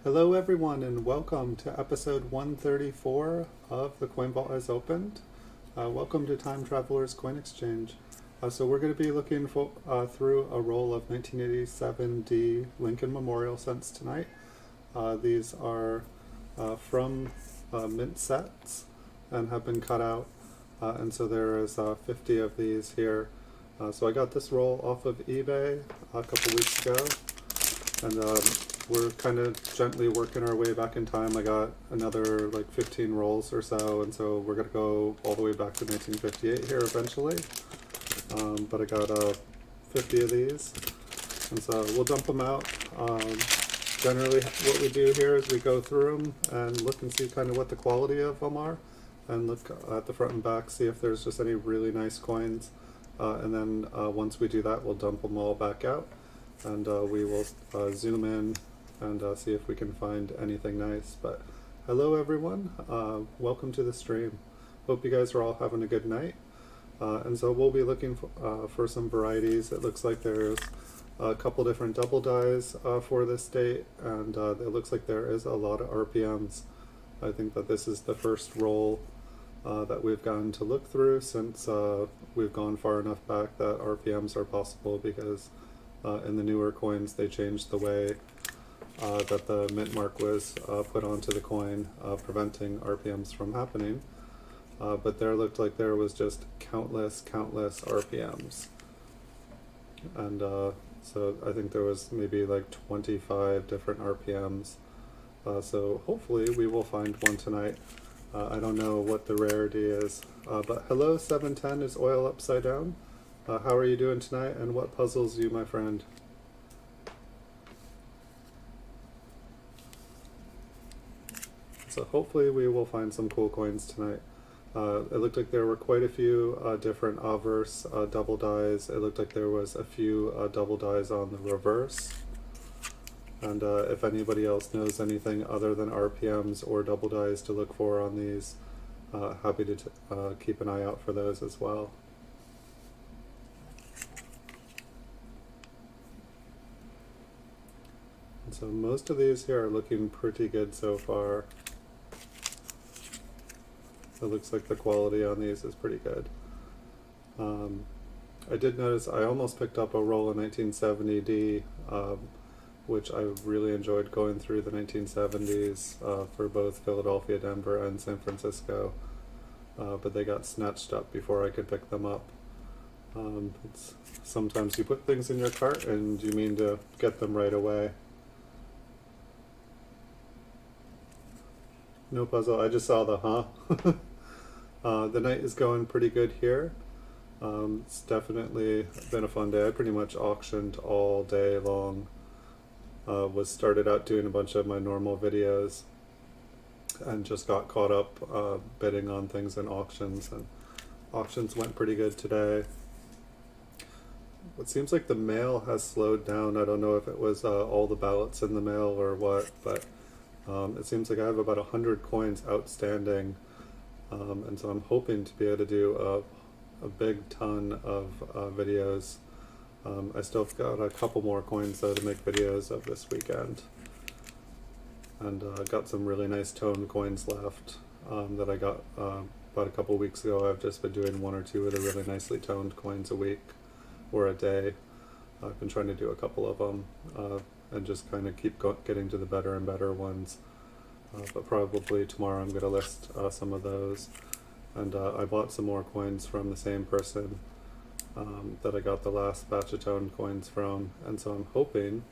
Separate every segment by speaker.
Speaker 1: Hello everyone and welcome to episode 134 of The Coin Vault Has Opened. Welcome to Time Traveler's Coin Exchange. So we're going to be looking through a roll of 1987D Lincoln Memorial cents tonight. These are from mint sets and have been cut out, and so there is 50 of these here. So I got this roll off of eBay a couple weeks ago, and we're kind of gently working our way back in time. I got another like 15 rolls or so, and so we're going to go all the way back to 1958 here eventually. But I got 50 of these, and so we'll dump them out. Generally what we do here is we go through them and look and see kind of what the quality of them are, and look at the front and back, see if there's just any really nice coins, and then once we do that, we'll dump them all back out, and we will zoom in and see if we can find anything nice. But hello everyone, welcome to the stream. Hope you guys are all having a good night. And so we'll be looking for some varieties. It looks like there's a couple different double dies for this date, and it looks like there is a lot of RPMs. I think that this is the first roll that we've gotten to look through since we've gone far enough back that RPMs are possible, because in the newer coins they changed the way that the mint mark was put onto the coin, preventing RPMs from happening. But there looked like there was just countless RPMs. And so I think there was maybe like 25 different RPMs. So hopefully we will find one tonight. I don't know what the rarity is. But hello, 710 is oil upside down. How are you doing tonight, and what puzzles you, my friend? So hopefully we will find some cool coins tonight. It looked like there were quite a few different obverse double dies. It looked like there was a few double dies on the reverse. And if anybody else knows anything other than RPMs or double dies to look for on these, happy to keep an eye out for those as well. And so most of these here are looking pretty good so far. It looks like the quality on these is pretty good. I did notice I almost picked up a roll of 1970D, which I really enjoyed going through the 1970s for both Philadelphia, Denver, and San Francisco, but they got snatched up before I could pick them up. Sometimes you put things in your cart and you mean to get them right away. No puzzle, I just saw the huh. The night is going pretty good here. It's definitely been a fun day. I pretty much auctioned all day long. Started out doing a bunch of my normal videos and just got caught up bidding on things in auctions, and auctions went pretty good today. It seems like the mail has slowed down. I don't know if it was all the ballots in the mail or what, but it seems like I have about 100 coins outstanding. And so I'm hoping to be able to do a big ton of videos. I still have got a couple more coins though to make videos of this weekend. And got some really nice toned coins left that I got about a couple weeks ago. I've just been doing one or two of the really nicely toned coins a week or a day. I've been trying to do a couple of them and just kind of keep getting to the better and better ones. But probably tomorrow I'm going to list some of those. And I bought some more coins from the same person that I got the last batch of toned coins from. And so I'm hoping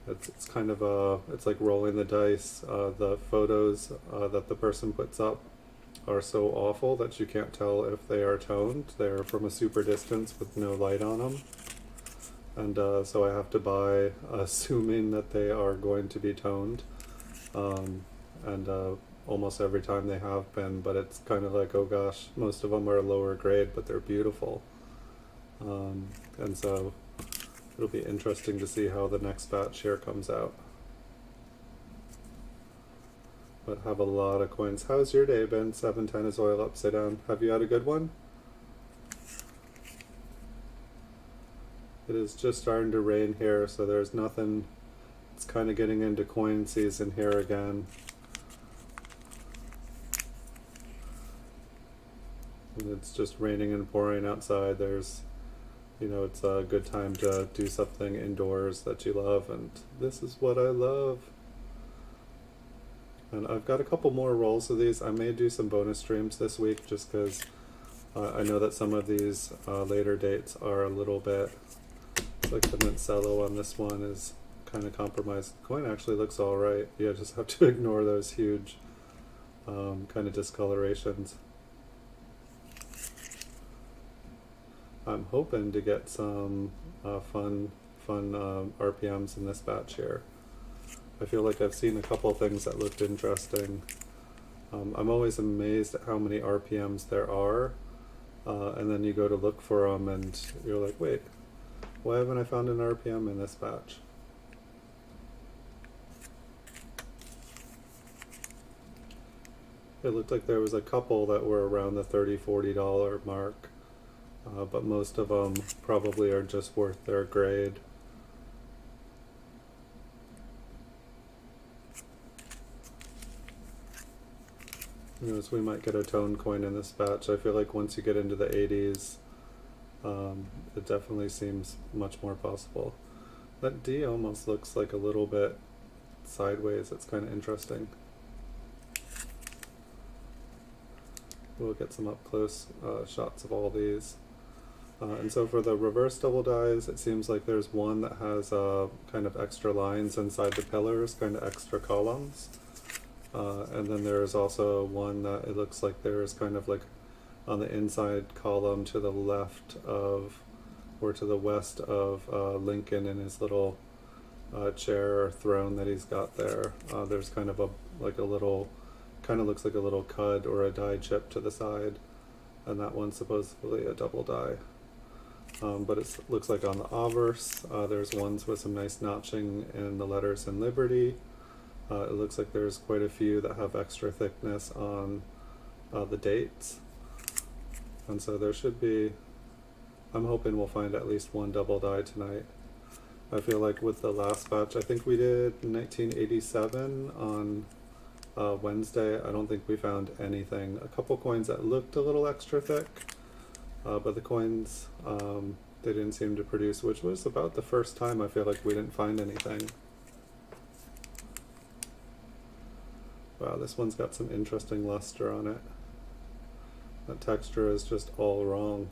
Speaker 1: it's kind of it's like rolling the dice. The photos that the person puts up are so awful that you can't tell if they are toned. They're from a super distance with no light on them. And so I have to buy assuming that they are going to be toned. And almost every time they have been, but it's kind of like, oh gosh, most of them are lower grade, but they're beautiful. And so it'll be interesting to see how the next batch here comes out. But have a lot of coins. How's your day been? 710 is oil upside down. Have you had a good one? It is just starting to rain here, so there's nothing It's kind of getting into coin season here again. And it's just raining and pouring outside. There's, it's a good time to do something indoors that you love, and this is what I love. And I've got a couple more rolls of these. I may do some bonus streams this week just because I know that some of these later dates are a little bit, like the Mancello on this one is kind of compromised. The coin actually looks alright. You just have to ignore those huge kind of discolorations. I'm hoping to get some fun RPMs in this batch here. I feel like I've seen a couple things that looked interesting. I'm always amazed at how many RPMs there are, and then you go to look for them and you're like, wait, why haven't I found an RPM in this batch? It looked like there was a couple that were around the $30–40 mark, but most of them probably are just worth their grade. So we might get a tone coin in this batch. I feel like once you get into the 80s, it definitely seems much more possible. That D almost looks like a little bit sideways. It's kind of interesting. We'll get some up close shots of all these. And so for the reverse double dies, it seems like there's one that has kind of extra lines inside the pillars, kind of extra columns. And then there's also one that it looks like there's kind of like on the inside column to the left of, or to the west of Lincoln in his little chair or throne that he's got there. There's kind of like a little, kind of looks like a little cud or a die chip to the side, and that one's supposedly a double die. But it looks like on the obverse, there's ones with some nice notching in the letters in Liberty. It looks like there's quite a few that have extra thickness on the dates. And so there should be, I'm hoping we'll find at least one double die tonight. I feel like with the last batch, I think we did 1987 on Wednesday. I don't think we found anything. A couple coins that looked a little extra thick, but the coins they didn't seem to produce, which was about the first time I feel like we didn't find anything. Wow, this one's got some interesting luster on it. That texture is just all wrong.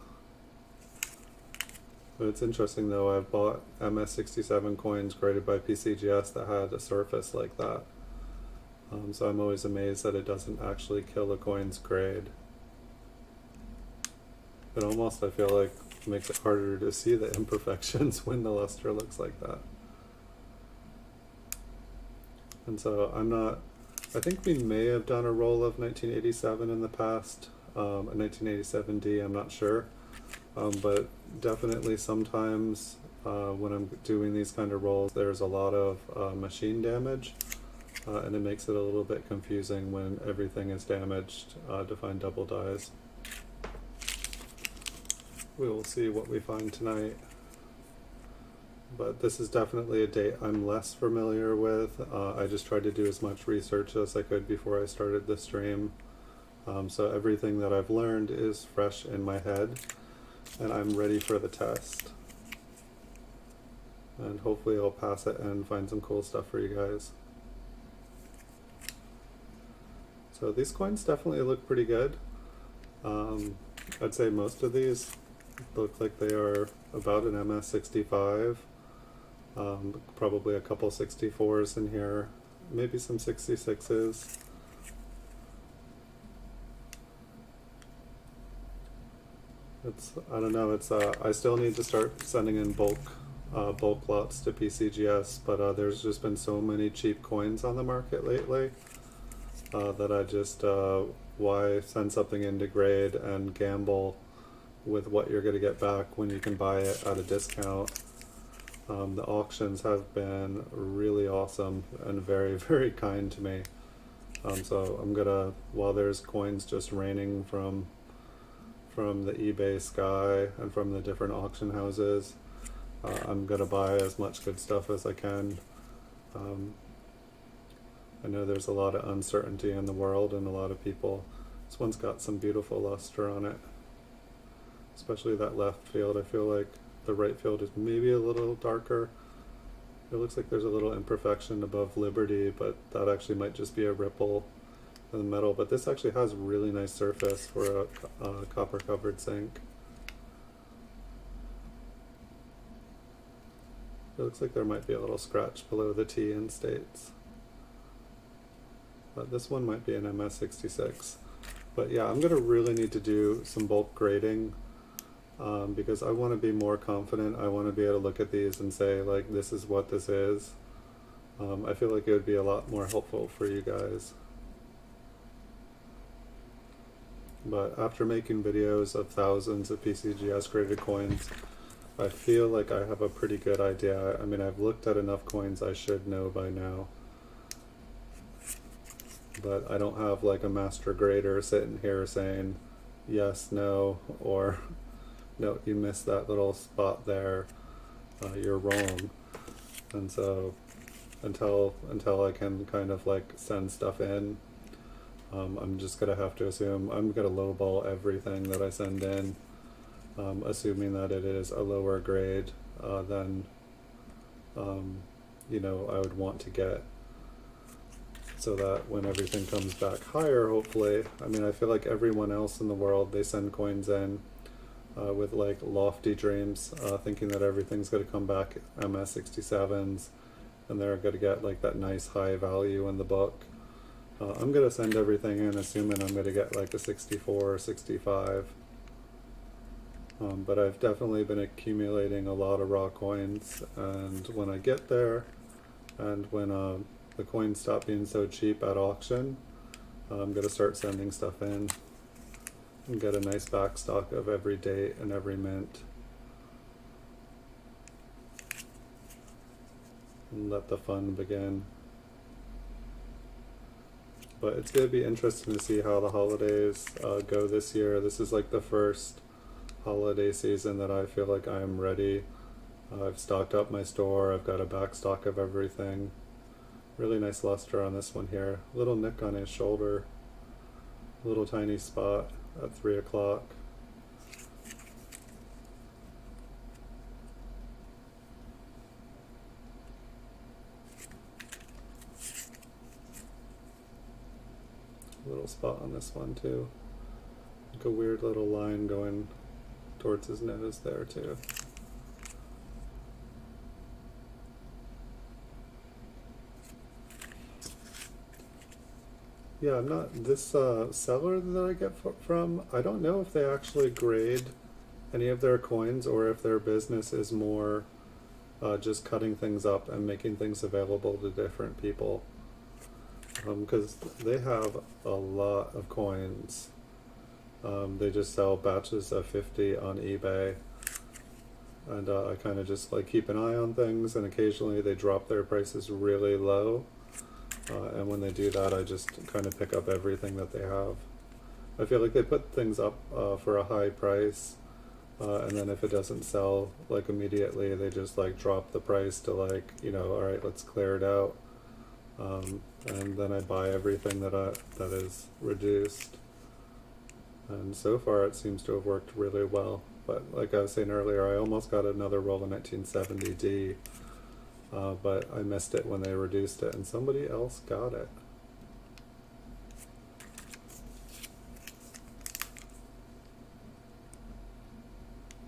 Speaker 1: But it's interesting though, I've bought MS67 coins graded by PCGS that had a surface like that. So I'm always amazed that it doesn't actually kill a coin's grade. It almost, I feel like, makes it harder to see the imperfections when the luster looks like that. And so I'm not, I think we may have done a roll of 1987 in the past, a 1987D, I'm not sure. But definitely sometimes when I'm doing these kind of rolls, there's a lot of machine damage, and it makes it a little bit confusing when everything is damaged to find double dies. We will see what we find tonight. But this is definitely a date I'm less familiar with. I just tried to do as much research as I could before I started the stream. So everything that I've learned is fresh in my head, and I'm ready for the test. And hopefully I'll pass it and find some cool stuff for you guys. So these coins definitely look pretty good. I'd say most of these look like they are about an MS65. Probably a couple 64s in here, maybe some 66s. I don't know, I still need to start sending in bulk lots to PCGS, but there's just been so many cheap coins on the market lately that I just, why send something into grade and gamble with what you're going to get back when you can buy it at a discount. The auctions have been really awesome and very, very kind to me. So I'm gonna, while there's coins just raining from the eBay sky and from the different auction houses, I'm gonna buy as much good stuff as I can I know there's a lot of uncertainty in the world and a lot of people. This one's got some beautiful luster on it, especially that left field. I feel like the right field is maybe a little darker. It looks like there's a little imperfection above Liberty, but that actually might just be a ripple in the metal. But this actually has really nice surface for a copper covered zinc. It looks like there might be a little scratch below the T in states. But this one might be an MS66. But yeah, I'm going to really need to do some bulk grading because I want to be more confident. I want to be able to look at these and say, like, this is what this is. I feel like it would be a lot more helpful for you guys. But after making videos of thousands of PCGS graded coins, I feel like I have a pretty good idea. I mean, I've looked at enough coins I should know by now. But I don't have like a master grader sitting here saying yes, no, or no, you missed that little spot there, you're wrong. And so until I can kind of like send stuff in, I'm just gonna have to assume I'm gonna lowball everything that I send in, assuming that it is a lower grade than you know, I would want to get, so that when everything comes back higher, hopefully, I mean, I feel like everyone else in the world, they send coins in with like lofty dreams, thinking that everything's going to come back MS67s and they're going to get like that nice high value in the book. I'm going to send everything in assuming I'm going to get like a 64 or 65. But I've definitely been accumulating a lot of raw coins, and when I get there, and when the coins stop being so cheap at auction, I'm going to start sending stuff in and get a nice backstock of every date and every mint. And let the fun begin. But it's going to be interesting to see how the holidays go this year. This is like the first holiday season that I feel like I am ready. I've stocked up my store, I've got a backstock of everything. Really nice luster on this one here. Little nick on his shoulder. Little tiny spot at 3 o'clock. Little spot on this one too. Like a weird little line going towards his nose there too. Yeah, I'm not, this seller that I get from, I don't know if they actually grade any of their coins or if their business is more just cutting things up and making things available to different people. Because they have a lot of coins. They just sell batches of 50 on eBay. And I kind of just like keep an eye on things, and occasionally they drop their prices really low. And when they do that, I just kind of pick up everything that they have. I feel like they put things up for a high price, and then if it doesn't sell like immediately, they just like drop the price to like, you know, all right, let's clear it out. And then I buy everything that is reduced. And so far it seems to have worked really well. But like I was saying earlier, I almost got another roll of 1970D. But I missed it when they reduced it, and somebody else got it.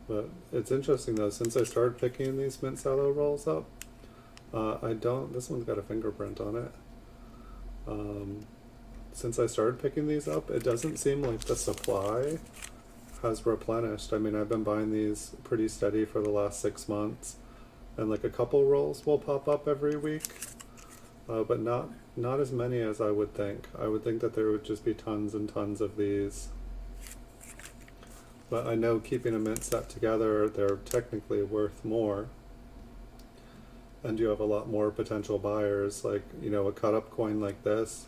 Speaker 1: But it's interesting though, since I started picking these mint sallow rolls up, this one's got a fingerprint on it. Since I started picking these up, it doesn't seem like the supply has replenished. I mean, I've been buying these pretty steady for the last 6 months. And like a couple rolls will pop up every week, but not as many as I would think. I would think that there would just be tons and tons of these. But I know keeping a mint set together, they're technically worth more. And you have a lot more potential buyers. Like, you know, a cut up coin like this,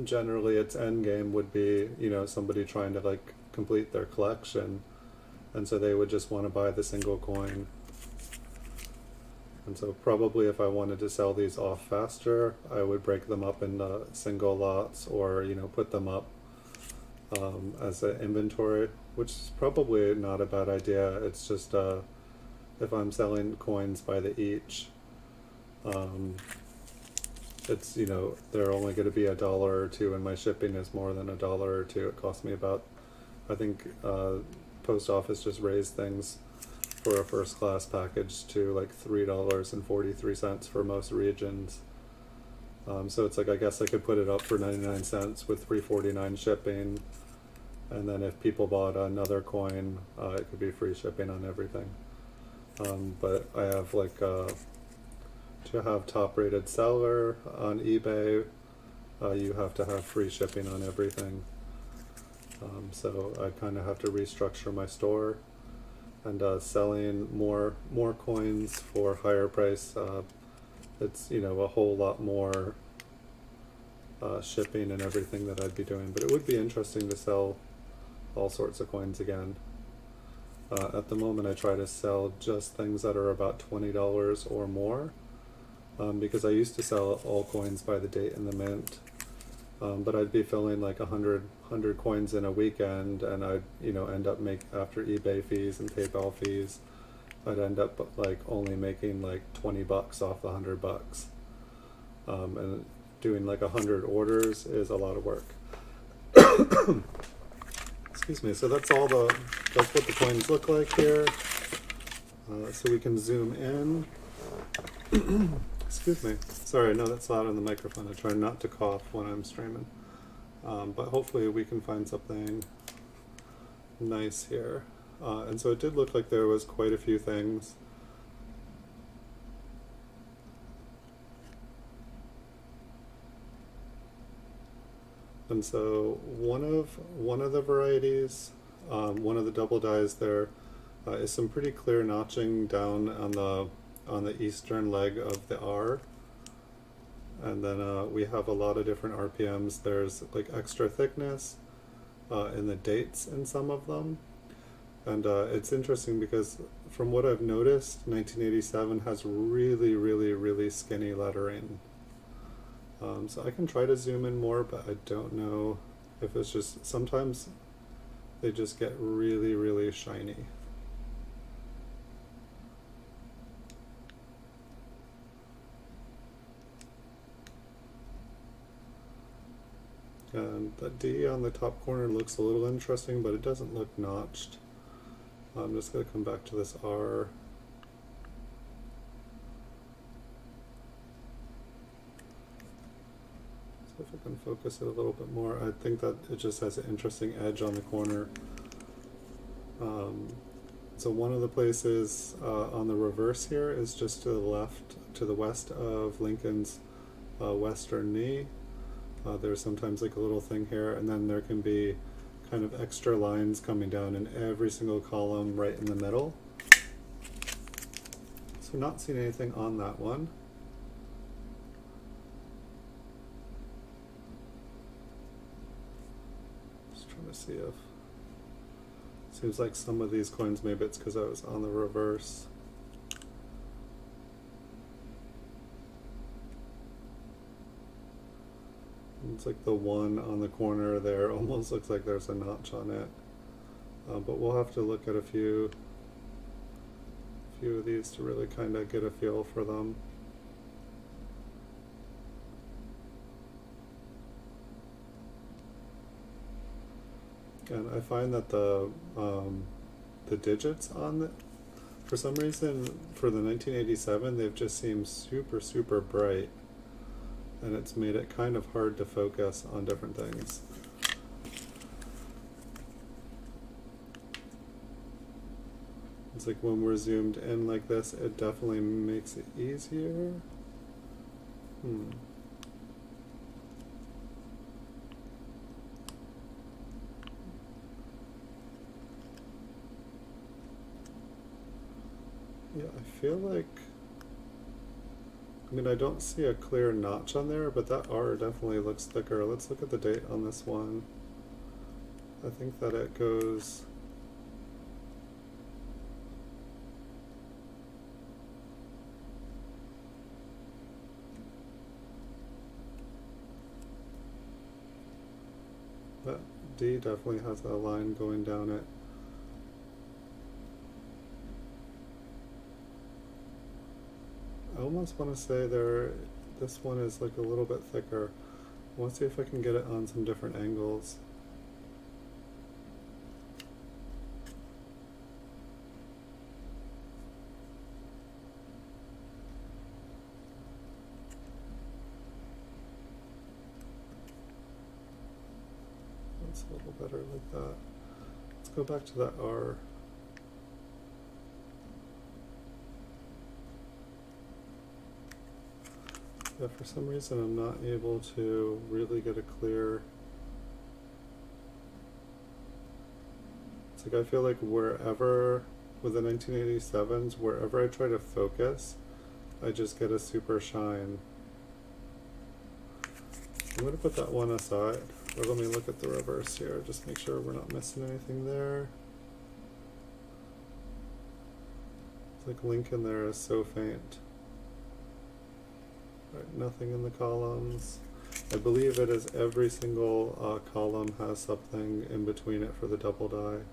Speaker 1: generally its end game would be, you know, somebody trying to like complete their collection. And so they would just want to buy the single coin. And so probably if I wanted to sell these off faster, I would break them up into single lots, or put them up as an inventory, which is probably not a bad idea. It's just if I'm selling coins by the each, it's they're only going to be $1 or $2, and my shipping is more than $1 or $2. It costs me about, I think post office just raised things for a first class package to like $3.43 for most regions. So it's like, I guess I could put it up for 99 cents with $3.49 shipping, and then if people bought another coin, it could be free shipping on everything. But I have like to have top rated seller on eBay, you have to have free shipping on everything. So I kind of have to restructure my store, and selling more coins for higher price, it's a whole lot more shipping and everything that I'd be doing. But it would be interesting to sell all sorts of coins again. At the moment I try to sell just things that are about $20 or more, because I used to sell all coins by the date in the mint, but I'd be filling like 100 coins in a weekend, and I'd end up after eBay fees and PayPal fees, I'd end up like only making like $20 off the $100, and doing like 100 orders is a lot of work. Excuse me. So that's what the coins look like here. So we can zoom in. Excuse me. Sorry, I know that's loud on the microphone. I try not to cough when I'm streaming. But hopefully we can find something nice here. And so it did look like there was quite a few things. And so one of the varieties, one of the double dies there, is some pretty clear notching down on the eastern leg of the R. And then we have a lot of different RPMs. There's like extra thickness in the dates in some of them. And it's interesting because from what I've noticed, 1987 has really, really, really skinny lettering. So I can try to zoom in more, but I don't know if it's just, sometimes they just get really, really shiny. And the D on the top corner looks a little interesting, but it doesn't look notched. I'm just going to come back to this R. So if I can focus it a little bit more, I think that it just has an interesting edge on the corner. So one of the places on the reverse here is just to the west of Lincoln's western knee. There's sometimes like a little thing here, and then there can be kind of extra lines coming down in every single column right in the middle. So not seeing anything on that one. Just trying to see if, seems like some of these coins, maybe it's because I was on the reverse. It's like the one on the corner there almost looks like there's a notch on it, but we'll have to look at a few of these to really kind of get a feel for them. And I find that the digits on the, for some reason for the 1987, they've just seemed super, super bright. And it's made it kind of hard to focus on different things. It's like when we're zoomed in like this, it definitely makes it easier. Yeah, I feel like, I mean, I don't see a clear notch on there, but that R definitely looks thicker. Let's look at the date on this one. I think that it goes, But D definitely has a line going down it. I almost want to say this one is like a little bit thicker. I want to see if I can get it on some different angles. That's a little better like that. Let's go back to that R. Yeah, for some reason I'm not able to really get a clear... It's like I feel like wherever, with the 1987s, wherever I try to focus, I just get a super shine. I'm going to put that one aside, or let me look at the reverse here, just make sure we're not missing anything there. It's like Lincoln there is so faint. Right, nothing in the columns. I believe it is every single column has something in between it for the double die.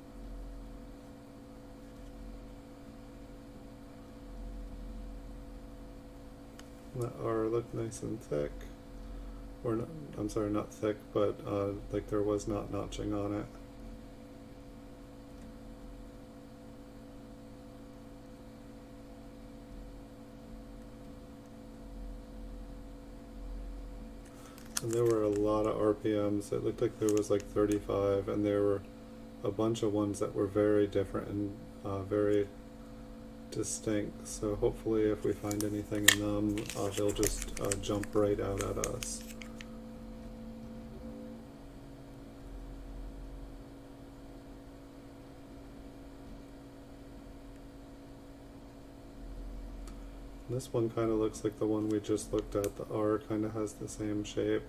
Speaker 1: That R looked nice and thick. Or not, I'm sorry, not thick, but like there was not notching on it. And there were a lot of RPMs. It looked like there was like 35, and there were a bunch of ones that were very different and very distinct. So hopefully if we find anything in them, they'll just jump right out at us. This one kind of looks like the one we just looked at. The R kind of has the same shape.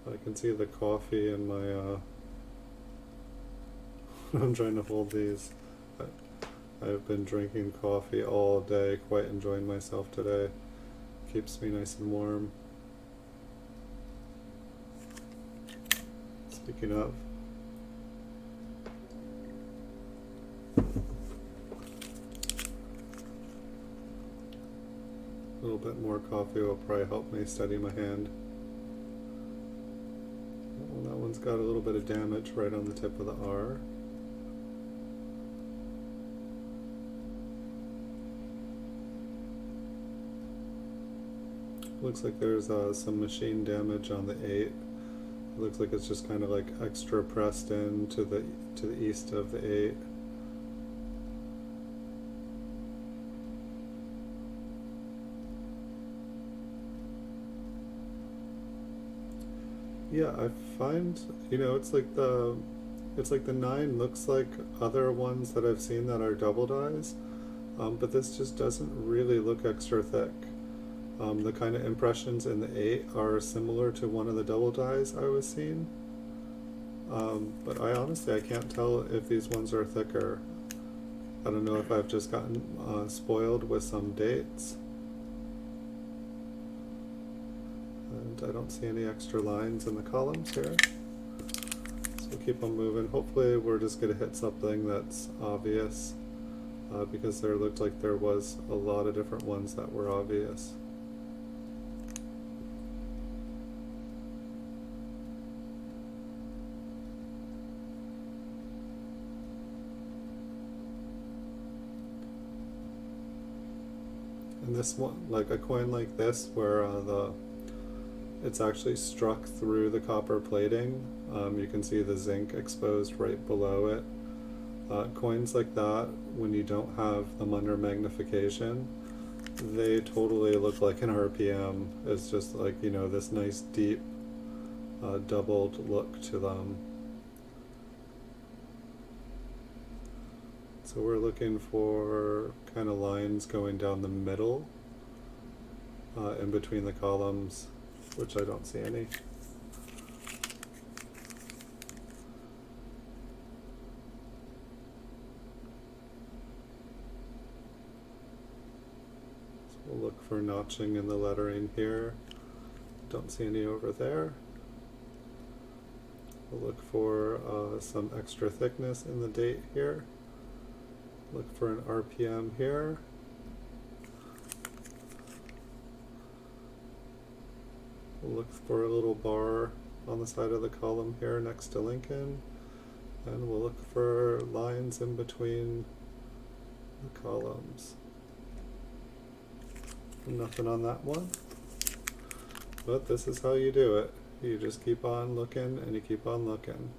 Speaker 1: I can see the coffee in my, I'm trying to hold these. I've been drinking coffee all day, quite enjoying myself today. Keeps me nice and warm. Speaking of, a little bit more coffee will probably help me steady my hand. Well, that one's got a little bit of damage right on the tip of the R. Looks like there's some machine damage on the 8. It looks like it's just kind of like extra pressed in to the east of the 8. Yeah, I find, it's like the 9 looks like other ones that I've seen that are double dies, but this just doesn't really look extra thick. The kind of impressions in the 8 are similar to one of the double dies I was seeing, but I honestly can't tell if these ones are thicker. I don't know if I've just gotten spoiled with some dates. And I don't see any extra lines in the columns here. So we'll keep on moving. Hopefully we're just going to hit something that's obvious, because there looked like there was a lot of different ones that were obvious. And this one, like a coin like this, where it's actually struck through the copper plating. You can see the zinc exposed right below it. Coins like that, when you don't have them under magnification, they totally look like an RPM. It's just like, this nice deep doubled look to them. So we're looking for kind of lines going down the middle, in between the columns, which I don't see any. So We'll look for notching in the lettering here. Don't see any over there. We'll look for some extra thickness in the date here. Look for an RPM here. We'll look for a little bar on the side of the column here next to Lincoln. And we'll look for lines in between the columns. Nothing on that one. But this is how you do it. You just keep on looking and you keep on looking.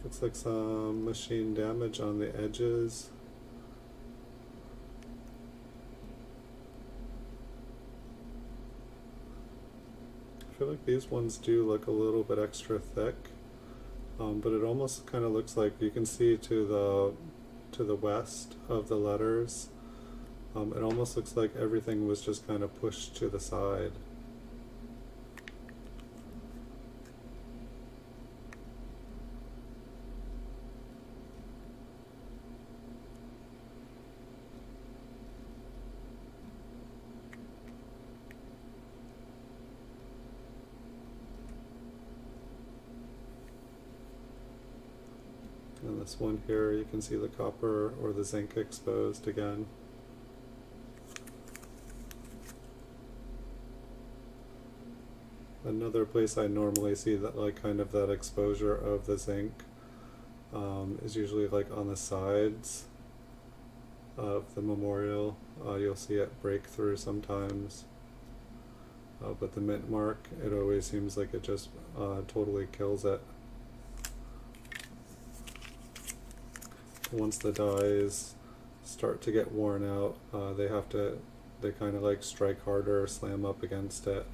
Speaker 1: Looks like some machine damage on the edges. I feel like these ones do look a little bit extra thick, but it almost kind of looks like you can see to the west of the letters. It almost looks like everything was just kind of pushed to the side. And this one here, you can see the copper or the zinc exposed again. Another place I normally see that kind of that exposure of the zinc is usually on the sides of the memorial. You'll see it break through sometimes. But the mint mark, it always seems like it just totally kills it. Once the dies start to get worn out, they kind of strike harder or slam up against it.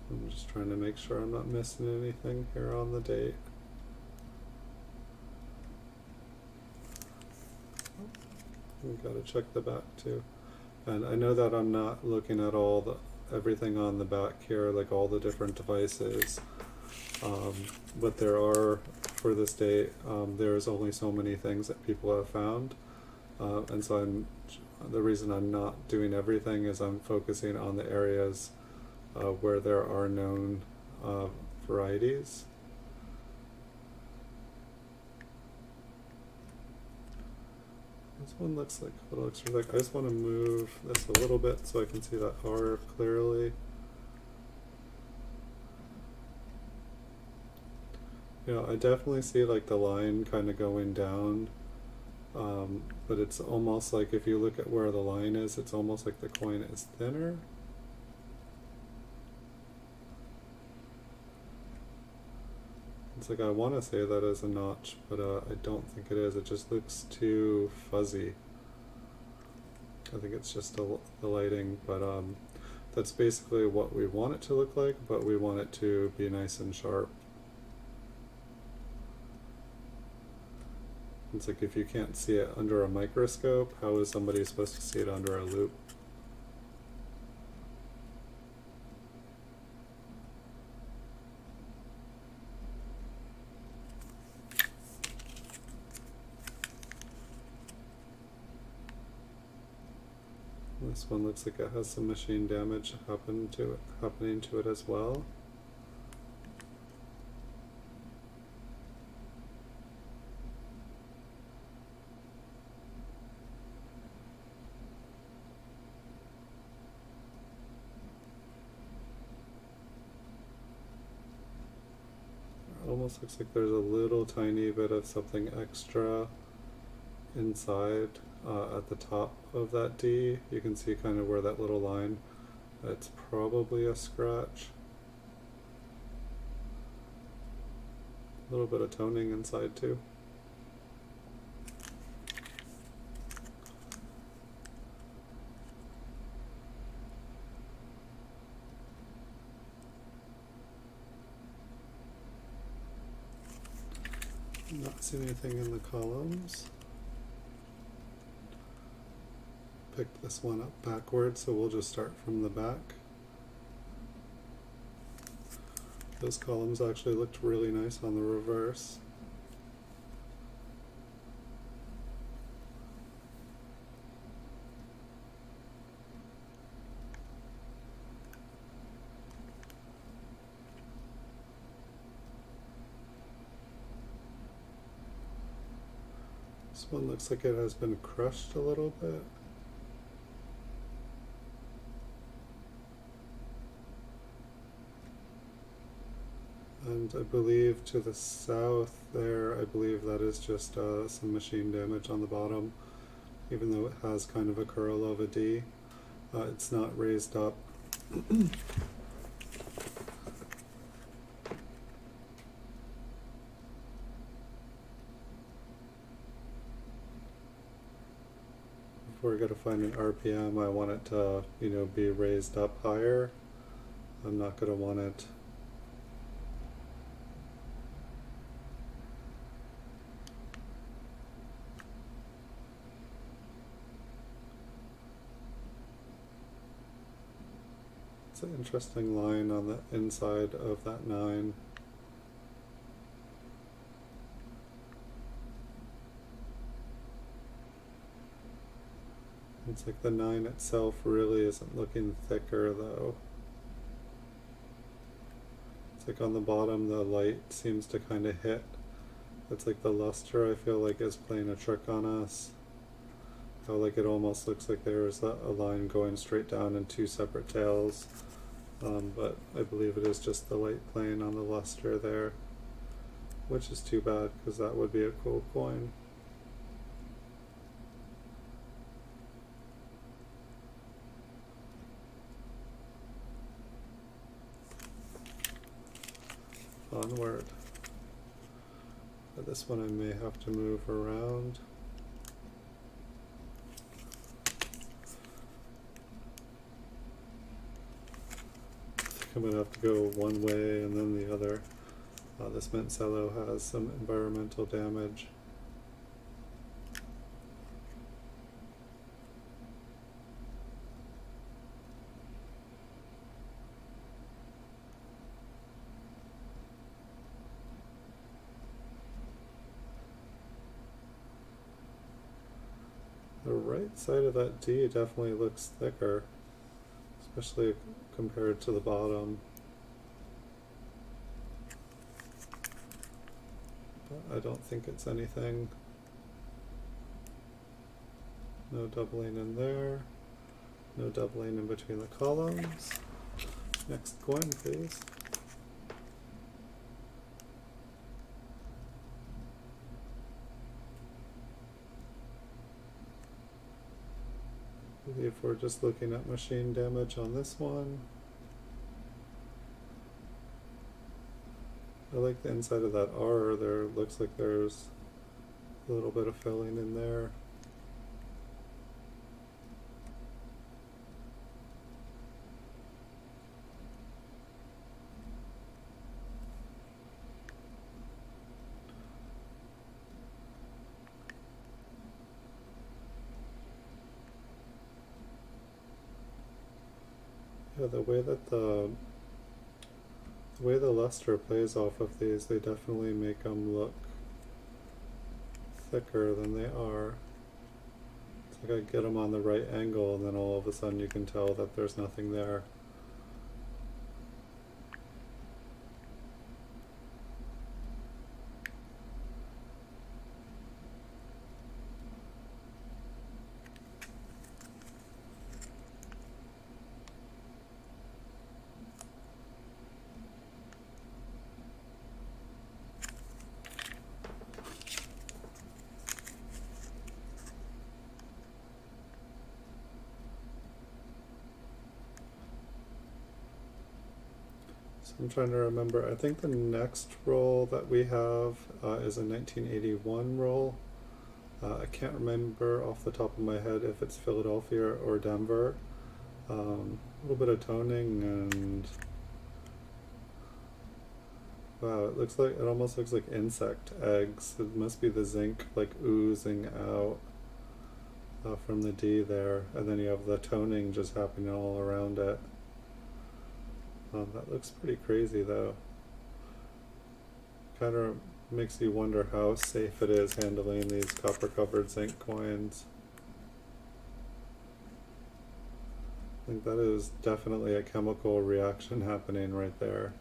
Speaker 1: I'm just trying to make sure I'm not missing anything here on the date. We've got to check the back too. And I know that I'm not looking at everything on the back here, all the different devices. But there are, for this date, there's only so many things that people have found. And so the reason I'm not doing everything is I'm focusing on the areas where there are known varieties. This one looks like what it looks like. I just want to move this a little bit so I can see that R clearly. I definitely see the line kind of going down, but it's almost like if you look at where the line is, it's almost like the coin is thinner. It's I want to say that is a notch, but I don't think it is. It just looks too fuzzy. I think it's just the lighting, but that's basically what we want it to look like, but we want it to be nice and sharp. It's if you can't see it under a microscope, how is somebody supposed to see it under a loupe? This one looks like it has some machine damage happening to it as well. Almost looks like there's a little tiny bit of something extra inside at the top of that D. You can see kind of where that little line, it's probably a scratch. A little bit of toning inside too. Not seeing anything in the columns. picked this one up backwards, so we'll just start from the back. Those columns actually looked really nice on the reverse. This one looks like it has been crushed a little bit. And I believe to the south there, I believe that is just some machine damage on the bottom, even though it has kind of a curl of a D. It's not raised up. If we're going to find an RPM, I want it to, be raised up higher. I'm not going to want it It's an interesting line on the inside of that 9. It's like the 9 itself really isn't looking thicker though. It's like on the bottom the light seems to kind of hit. It's like the luster I feel like is playing a trick on us. How like it almost looks like there's a line going straight down in 2 separate tails. But I believe it is just the light playing on the luster there, which is too bad because that would be a cool coin. Onward. But this one I may have to move around. I'm going to have to go one way and then the other. This Mancello has some environmental damage. The right side of that D definitely looks thicker, especially compared to the bottom. But I don't think it's anything. No doubling in there. No doubling in between the columns. Next coin, please. If we're just looking at machine damage on this one. I like the inside of that R there. Looks like there's a little bit of filling in there. Yeah, the way the luster plays off of these, they definitely make them look thicker than they are. It's like I get them on the right angle and then all of a sudden you can tell that there's nothing there. I'm trying to remember, I think the next roll that we have is a 1981 roll. I can't remember off the top of my head if it's Philadelphia or Denver. A little bit of toning and wow, it almost looks like insect eggs. It must be the zinc like oozing out. from the D there, and then you have the toning just happening all around it. That looks pretty crazy though. Kind of makes you wonder how safe it is handling these copper covered zinc coins. I think that is definitely a chemical reaction happening right there.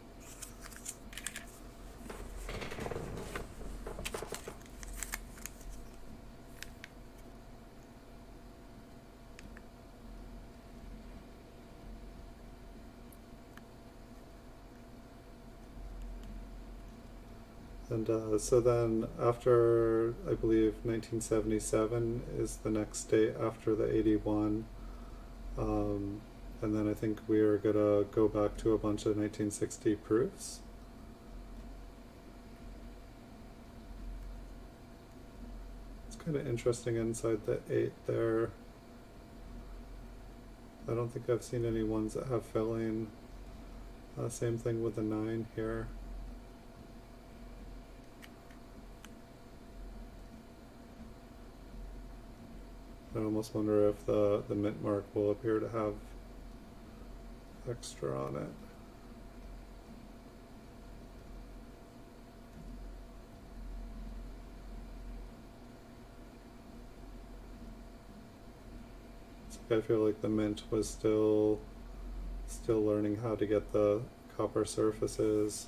Speaker 1: And so then after, I believe, 1977 is the next date after the 81. And then I think we are going to go back to a bunch of 1960 proofs. It's kind of interesting inside the 8 there. I don't think I've seen any ones that have filling. Same thing with the 9 here. I almost wonder if the mint mark will appear to have extra on it. It's like I feel like the mint was still learning how to get the copper surfaces.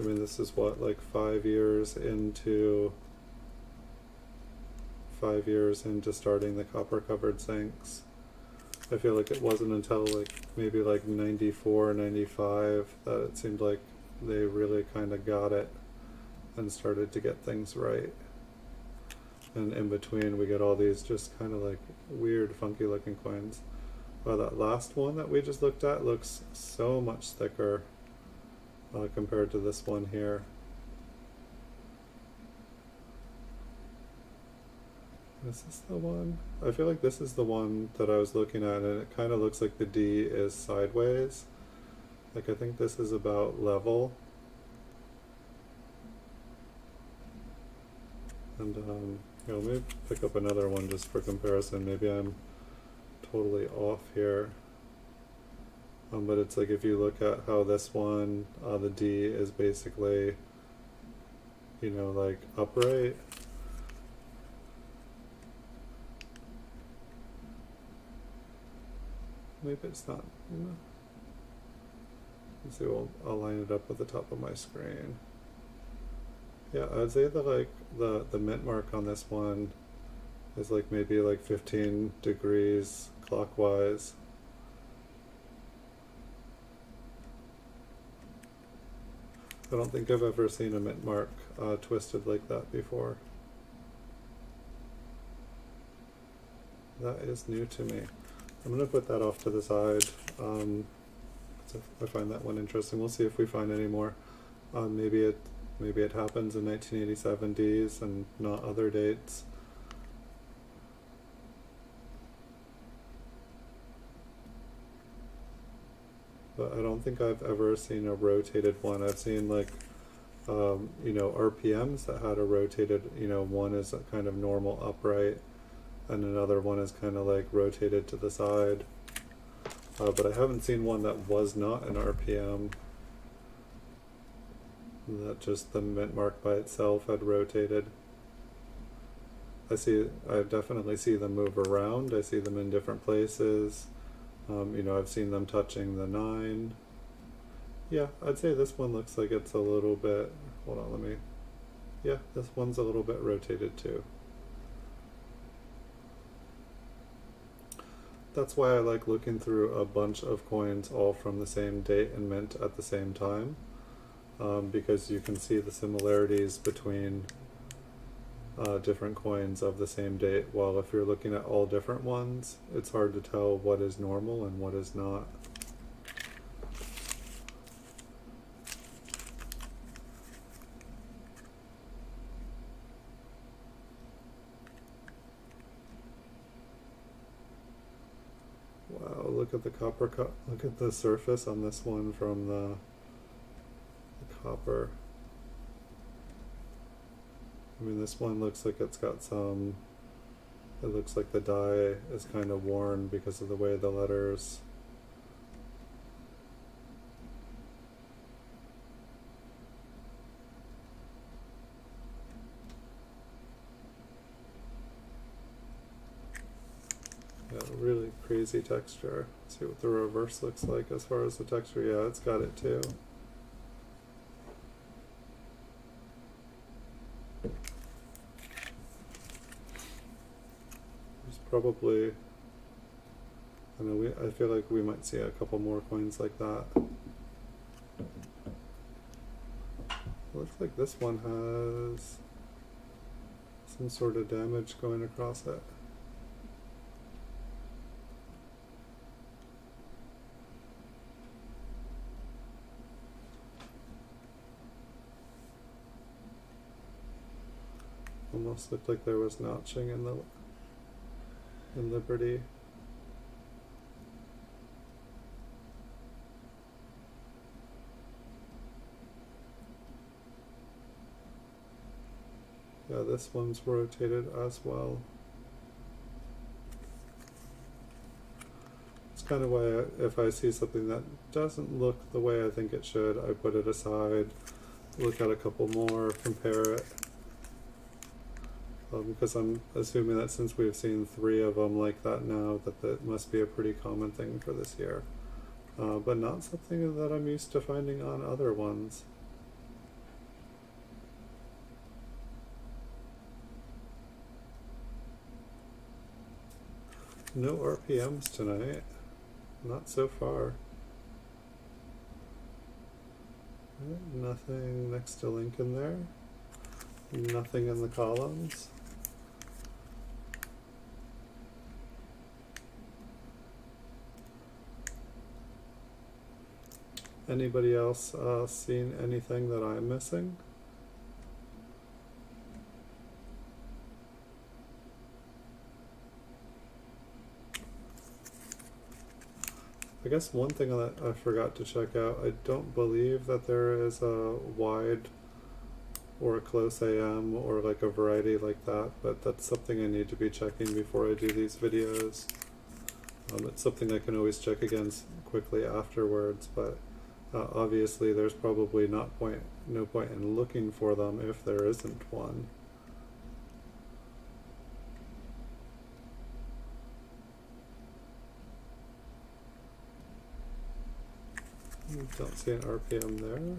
Speaker 1: I mean, this is what, like 5 years into starting the copper covered zincs. I feel like it wasn't until like maybe like 94, 95 that it seemed like they really kind of got it and started to get things right. And in between we get all these just kind of like weird funky looking coins. Wow, that last one that we just looked at looks so much thicker compared to this one here. Is this the one? I feel like this is the one that I was looking at, and it kind of looks like the D is sideways. Like I think this is about level. And here, let me pick up another one just for comparison. Maybe I'm totally off here. But it's like if you look at how this one, the D is basically, you know, like upright. Maybe it's not, you know. Let's see, I'll line it up with the top of my screen. Yeah, I'd say that like the mint mark on this one is like maybe like 15 degrees clockwise. I don't think I've ever seen a mint mark twisted like that before. That is new to me. I'm going to put that off to the side. So I find that one interesting. We'll see if we find any more. Maybe it happens in 1987 Ds and not other dates. But I don't think I've ever seen a rotated one. I've seen like, you know, RPMs that had a rotated, you know, one is a kind of normal upright, and another one is kind of like rotated to the side. But I haven't seen one that was not an RPM, that just the mint mark by itself had rotated. I definitely see them move around. I see them in different places. You know, I've seen them touching the 9. Yeah, I'd say this one looks like it's a little bit, hold on, yeah, this one's a little bit rotated too. That's why I like looking through a bunch of coins all from the same date and mint at the same time, because you can see the similarities between different coins of the same date, while if you're looking at all different ones, it's hard to tell what is normal and what is not. Wow, look at the look at the surface on this one from the copper. I mean, this one looks like it's got some It looks like the die is kind of worn because of the way the letters. Yeah, really crazy texture. Let's see what the reverse looks like as far as the texture. Yeah, it's got it too. There's probably, I know, I feel like we might see a couple more coins like that. It looks like this one has some sort of damage going across it. Almost looked like there was notching in Liberty. Yeah, this one's rotated as well. It's kind of why if I see something that doesn't look the way I think it should, I put it aside, look at a couple more, compare it. Because I'm assuming that since we've seen 3 of them like that now, that must be a pretty common thing for this year. But not something that I'm used to finding on other ones. No RPMs tonight. Not so far. Nothing next to Lincoln there. Nothing in the columns. Anybody else seen anything that I'm missing? I guess one thing that I forgot to check out, I don't believe that there is a wide or a close AM or like a variety like that, but that's something I need to be checking before I do these videos. It's something I can always check against quickly afterwards, but obviously there's probably no point in looking for them if there isn't one. Don't see an RPM there.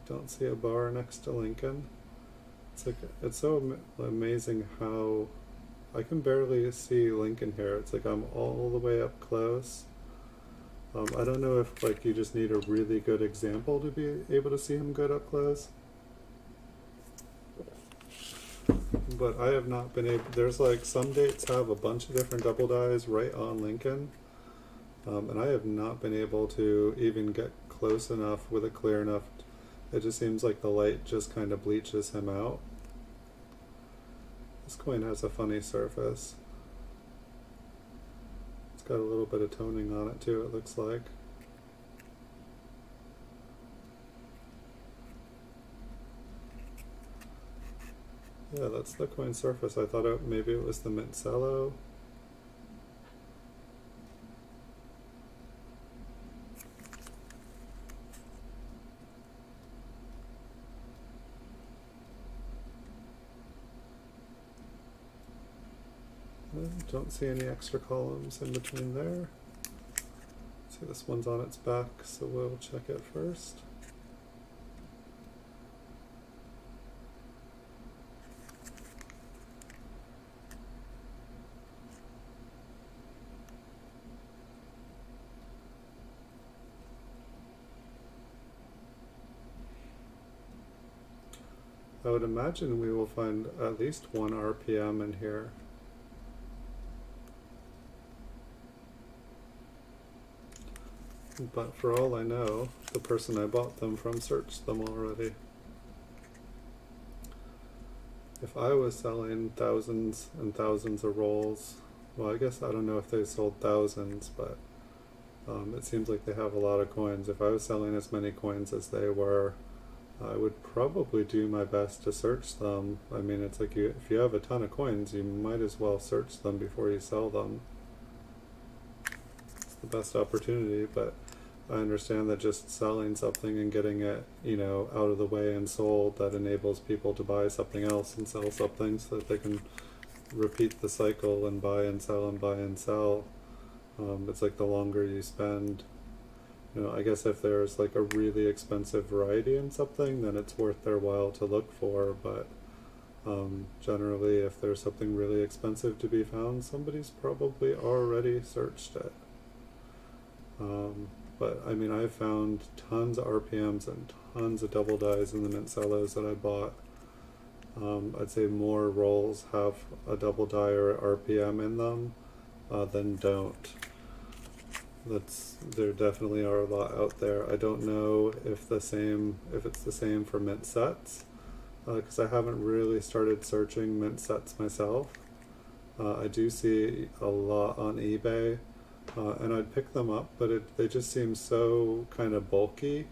Speaker 1: Don't see a bar next to Lincoln. It's so amazing how I can barely see Lincoln here. It's like I'm all the way up close. I don't know if like you just need a really good example to be able to see him good up close. But I have not been able, there's like some dates have a bunch of different double dies right on Lincoln. And I have not been able to even get close enough with it clear enough. It just seems like the light just kind of bleaches him out. This coin has a funny surface. It's got a little bit of toning on it too, it looks like. Yeah, that's the coin surface. I thought maybe it was the Mincello. Don't see any extra columns in between there. See, this one's on its back, so we'll check it first. I would imagine we will find at least 1 RPM in here. But for all I know, the person I bought them from searched them already. If I was selling thousands and thousands of rolls, well, I guess I don't know if they sold thousands, but it seems like they have a lot of coins. If I was selling as many coins as they were, I would probably do my best to search them. I mean, it's like if you have a ton of coins, you might as well search them before you sell them. It's the best opportunity, but I understand that just selling something and getting it, out of the way and sold, that enables people to buy something else and sell something so that they can repeat the cycle and buy and sell and buy and sell. It's like the longer you spend, I guess if there's like a really expensive variety in something, then it's worth their while to look for, but generally if there's something really expensive to be found, somebody's probably already searched it. But I mean, I've found tons of RPMs and tons of double dies in the mint cellos that I bought. I'd say more rolls have a double die or RPM in them than don't. There definitely are a lot out there. I don't know if it's the same for mint sets, because I haven't really started searching mint sets myself. I do see a lot on eBay, and I'd pick them up, but they just seem so kind of bulky.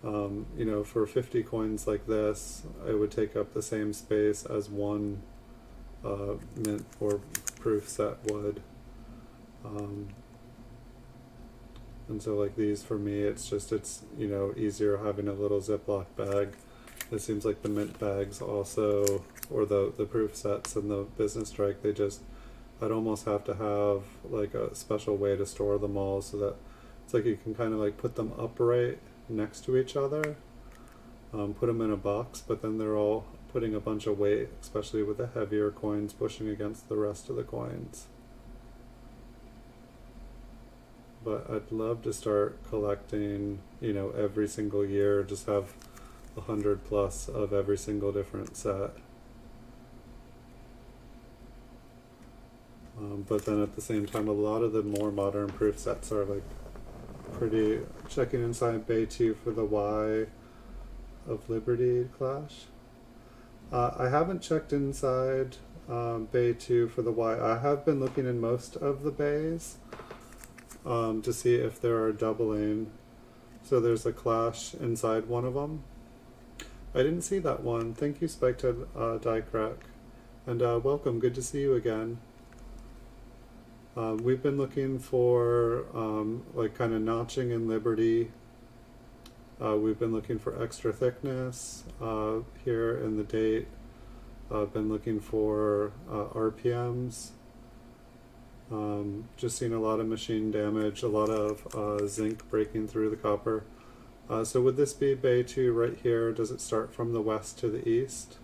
Speaker 1: For 50 coins like this, it would take up the same space as one mint or proof set would. And so like these, for me, it's easier having a little Ziploc bag. It seems like the mint bags also, or the proof sets and the business strike, I'd almost have to have like a special way to store them all so that it's like you can kind of like put them upright next to each other, put them in a box, but then they're all putting a bunch of weight, especially with the heavier coins pushing against the rest of the coins. But I'd love to start collecting, every single year, just have 100 plus of every single different set. But then at the same time, a lot of the more modern proof sets are like pretty. Checking inside Bay 2 for the Y of Liberty Clash. I haven't checked inside Bay 2 for the Y. I have been looking in most of the bays to see if there are doubling. So there's a clash inside one of them. I didn't see that one. Thank you, Spikehead Diecrack. And welcome, good to see you again. We've been looking for like kind of notching in Liberty. We've been looking for extra thickness here in the date. I've been looking for RPMs. Just seen a lot of machine damage, a lot of zinc breaking through the copper. So would this be Bay 2 right here? Does it start from the west to the east?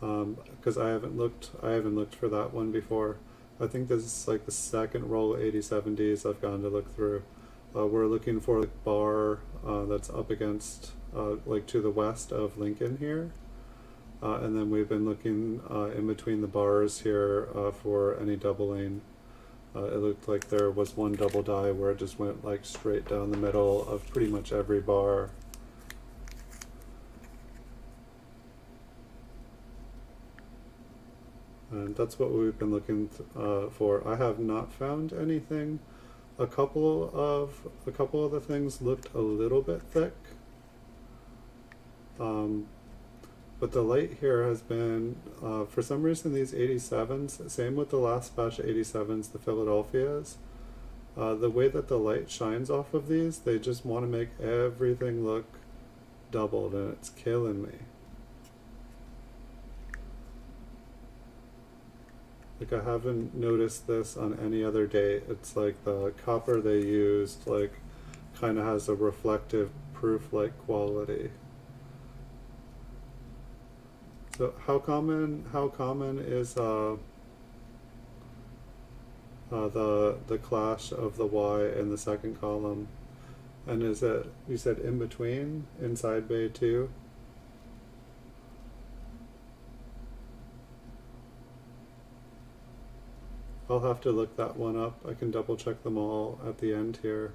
Speaker 1: Because I haven't looked for that one before. I think this is like the second roll of 8070s I've gone to look through. We're looking for the bar that's up against, like to the west of Lincoln here. And then we've been looking in between the bars here for any doubling. It looked like there was one double die where it just went like straight down the middle of pretty much every bar. And that's what we've been looking for. I have not found anything. A couple of the things looked a little bit thick. But the light here has been, for some reason, these 87s, same with the last batch of 87s, the Philadelphias, the way that the light shines off of these, they just want to make everything look doubled, and it's killing me. Like, I haven't noticed this on any other date. It's like the copper they used, like, kind of has a reflective proof-like quality. So how common is the clash of the Y in the second column? And is it, you said in between, inside Bay 2? I'll have to look that one up. I can double check them all at the end here.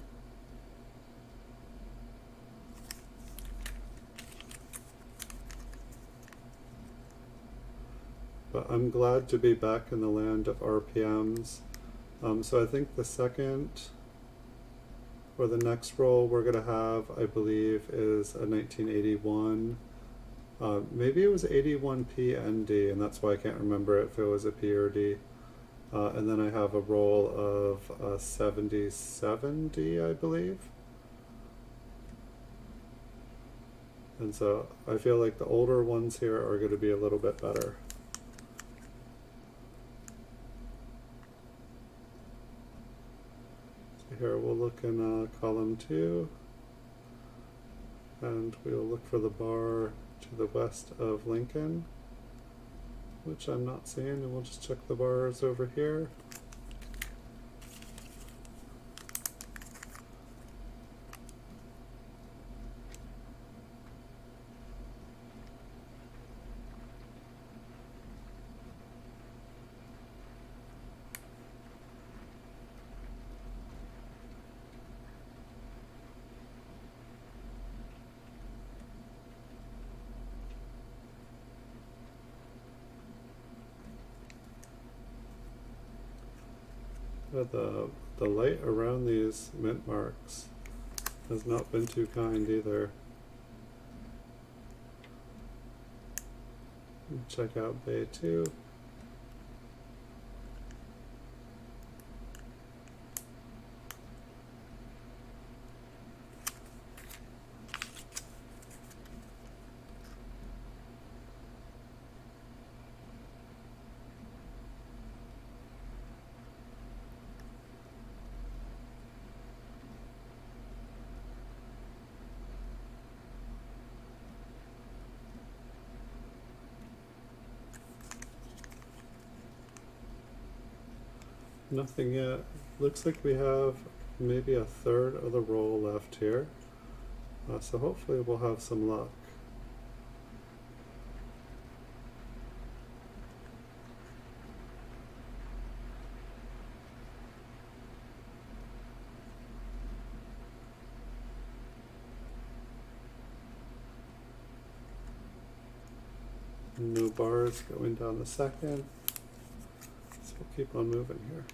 Speaker 1: But I'm glad to be back in the land of RPMs. So I think the second For the next roll we're going to have, I believe, is a 1981. Maybe it was 81P ND, and that's why I can't remember if it was a P or D. And then I have a roll of 77D, I believe. And so I feel like the older ones here are going to be a little bit better. So here we'll look in column 2, and we'll look for the bar to the west of Lincoln, which I'm not seeing, and we'll just check the bars over here. The light around these mint marks has not been too kind either. Check out Bay 2. Nothing yet. Looks like we have maybe a third of the roll left here. So hopefully we'll have some luck. No bars going down the second. So we'll keep on moving here.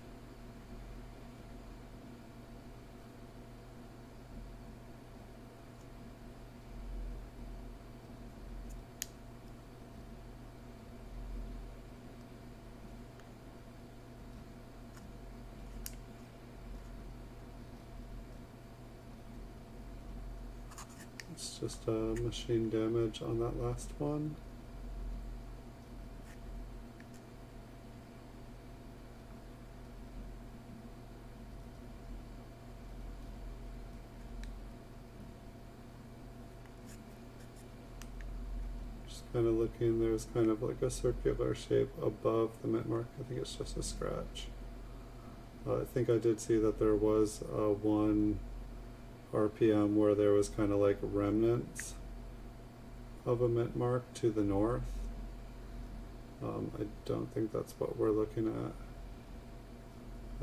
Speaker 1: It's just machine damage on that last one. Kind of looking, there's kind of like a circular shape above the mint mark. I think it's just a scratch. I think I did see that there was one RPM where there was kind of like remnants of a mint mark to the north. I don't think that's what we're looking at.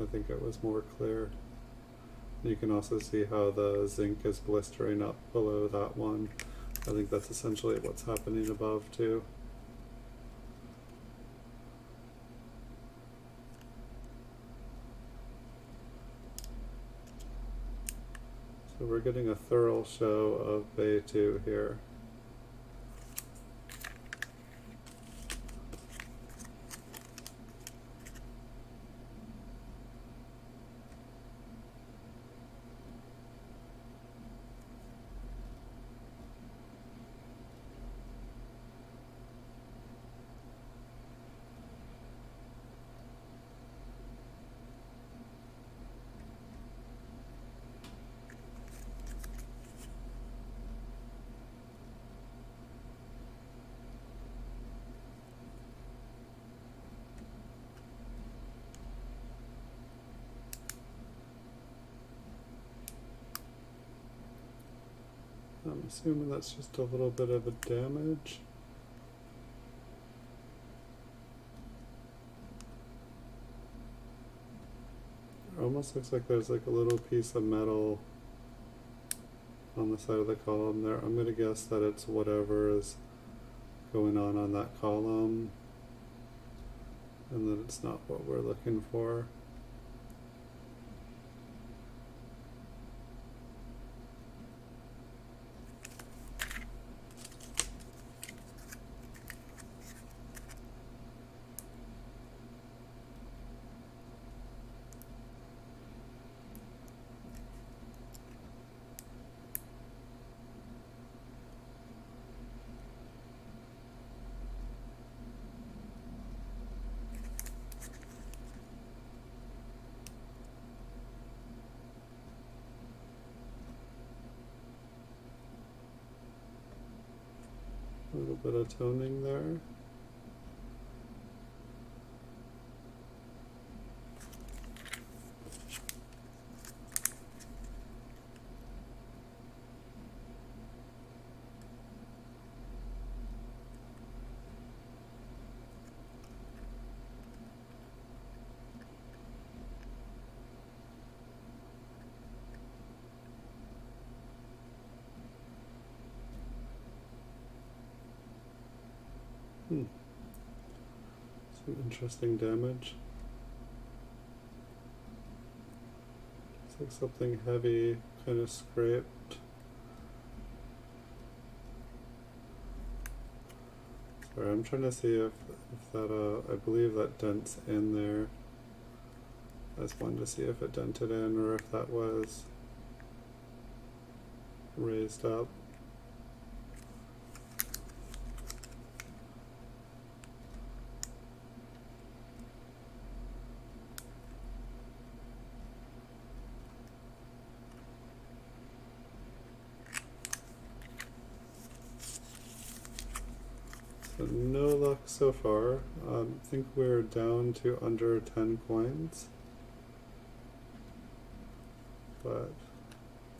Speaker 1: I think it was more clear. You can also see how the zinc is blistering up below that one. I think that's essentially what's happening above too. So we're getting a thorough show of Bay 2 here. I'm assuming that's just a little bit of a damage. It almost looks like there's like a little piece of metal on the side of the column there. I'm going to guess that it's whatever is going on that column, and that it's not what we're looking for. bit of toning there. Some interesting damage. Looks like something heavy kind of scraped. Sorry, I'm trying to see if that, I believe that dent's in there. I just wanted to see if it dented in or if that was raised up. So no luck so far. I think we're down to under 10 coins. But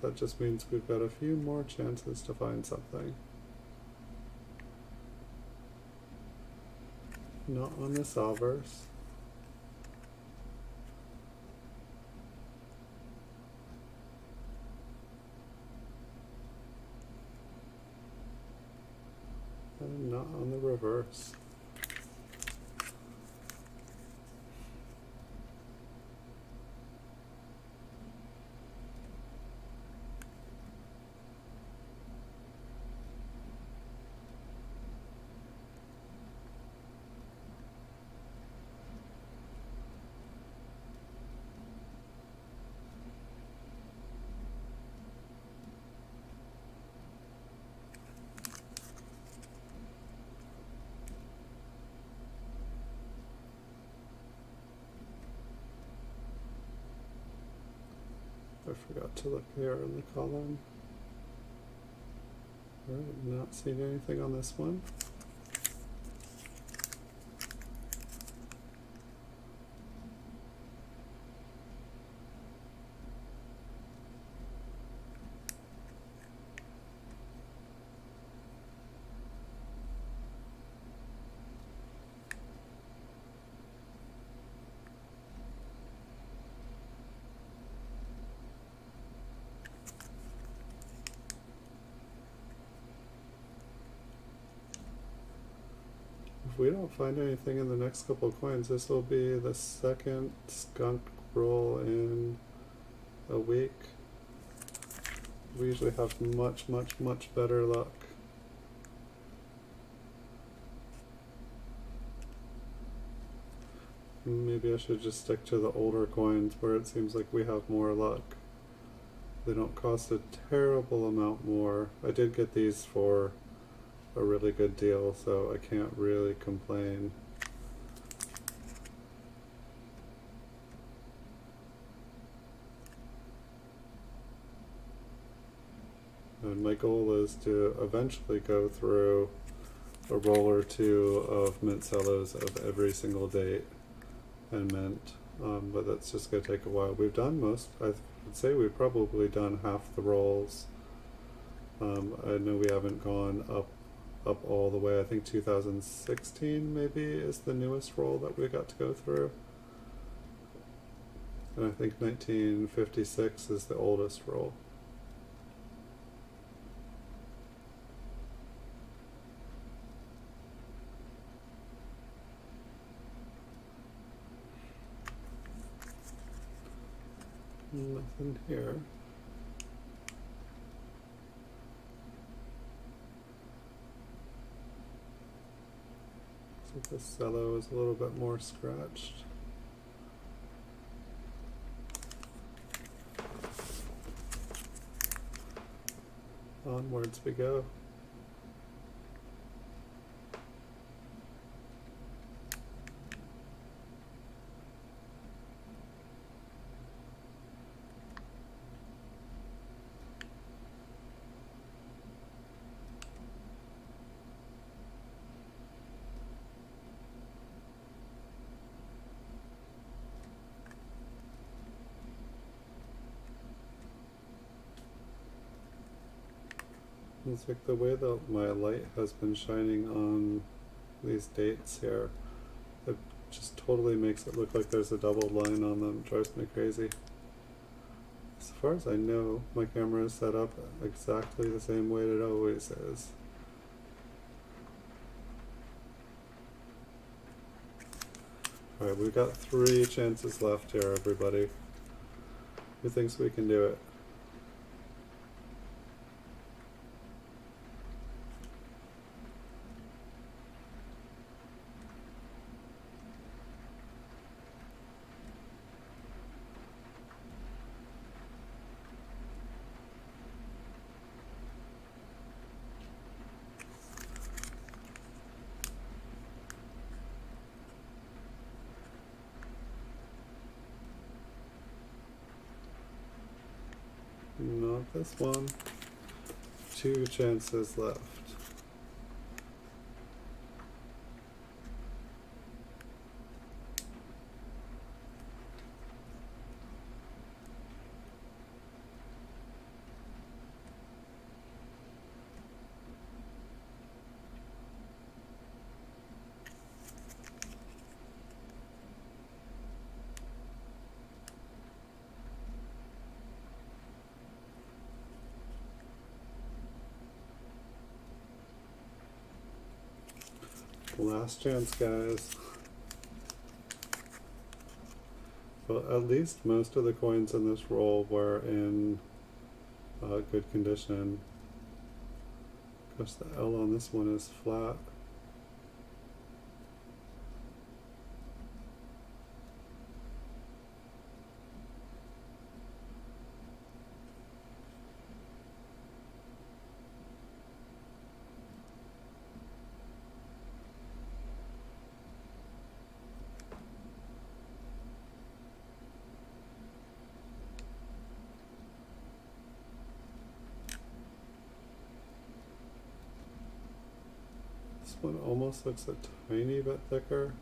Speaker 1: that just means we've got a few more chances to find something. Not on the solvers. And not on the reverse. I forgot to look here in the column. Alright, not seeing anything on this one. If we don't find anything in the next couple of coins, this will be the second skunk roll in a week. We usually have much better luck. Maybe I should just stick to the older coins where it seems like we have more luck. They don't cost a terrible amount more. I did get these for a really good deal, so I can't really complain. And my goal is to eventually go through a roll or two of mint cellos of every single date and mint, but that's just going to take a while. We've done most, I would say we've probably done half the rolls. I know we haven't gone up all the way. I think 2016 maybe is the newest roll that we got to go through. And I think 1956 is the oldest roll. Nothing here. So this cello is a little bit more scratched. Onwards we go. It's like the way that my light has been shining on these dates here. It just totally makes it look like there's a double line on them. It drives me crazy. As far as I know, my camera is set up exactly the same way it always is. Alright, we've got 3 chances left here, everybody. Who thinks we can do it? Not this one. 2 chances left. Last chance, guys. Well, at least most of the coins in this roll were in good condition. Of course, the L on this one is flat. This one almost looks a tiny bit thicker.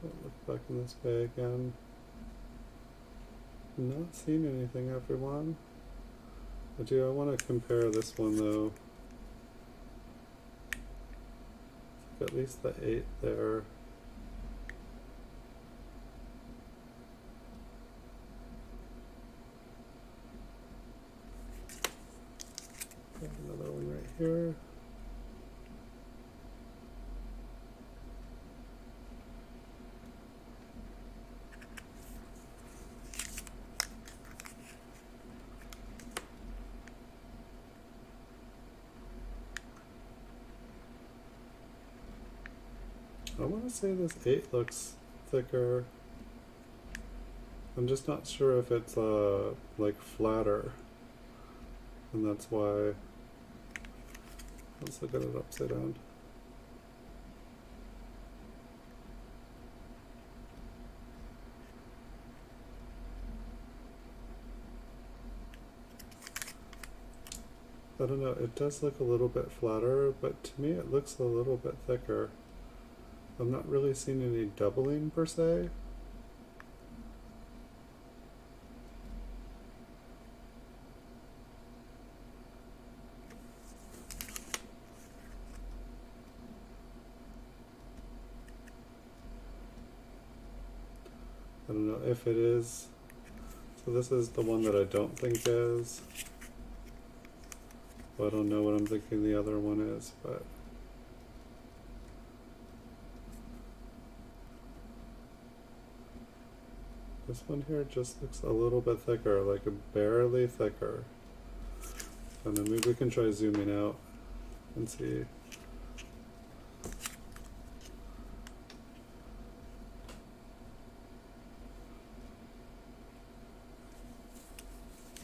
Speaker 1: Look back in this way again. Not seeing anything, everyone. I want to compare this one though. At least the 8 there. Another one right here. I want to say this 8 looks thicker. I'm just not sure if it's like flatter, and that's why. Let's look at it upside down. I don't know, it does look a little bit flatter, but to me it looks a little bit thicker. I'm not really seeing any doubling per se. I don't know if it is. So this is the one that I don't think is. Well, I don't know what I'm thinking the other one is, but this one here just looks a little bit thicker, like barely thicker. And then maybe we can try zooming out and see.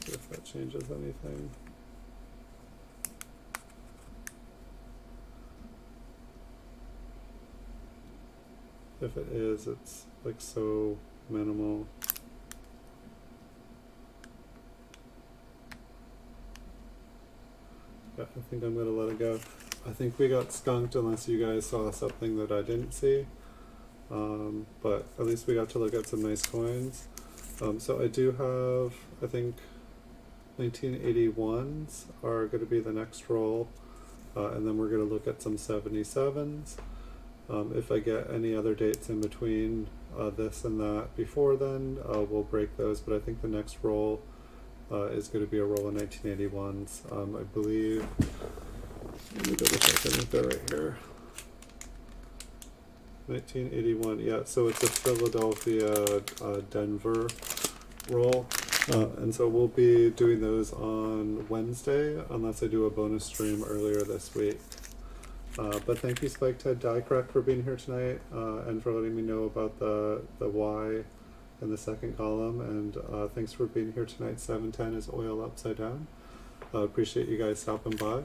Speaker 1: See if that changes anything. If it is, it's like so minimal. Yeah, I think I'm gonna let it go. I think we got skunked unless you guys saw something that I didn't see. But at least we got to look at some nice coins. So I do have, I think 1981s are going to be the next roll. And then we're going to look at some 77s. If I get any other dates in between this and that before then, we'll break those. But I think the next roll is going to be a roll of 1981s. I believe, let me double check, I think they're right here. 1981, yeah, so it's a Philadelphia, Denver roll. And so we'll be doing those on Wednesday, unless I do a bonus stream earlier this week. But thank you, Spike Ted Diecrack, for being here tonight, and for letting me know about the Y in the second column. And thanks for being here tonight. 710 is oil upside down. Appreciate you guys stopping by.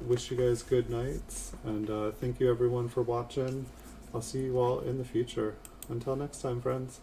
Speaker 1: Wish you guys good nights, and thank you everyone for watching. I'll see you all in the future. Until next time, friends.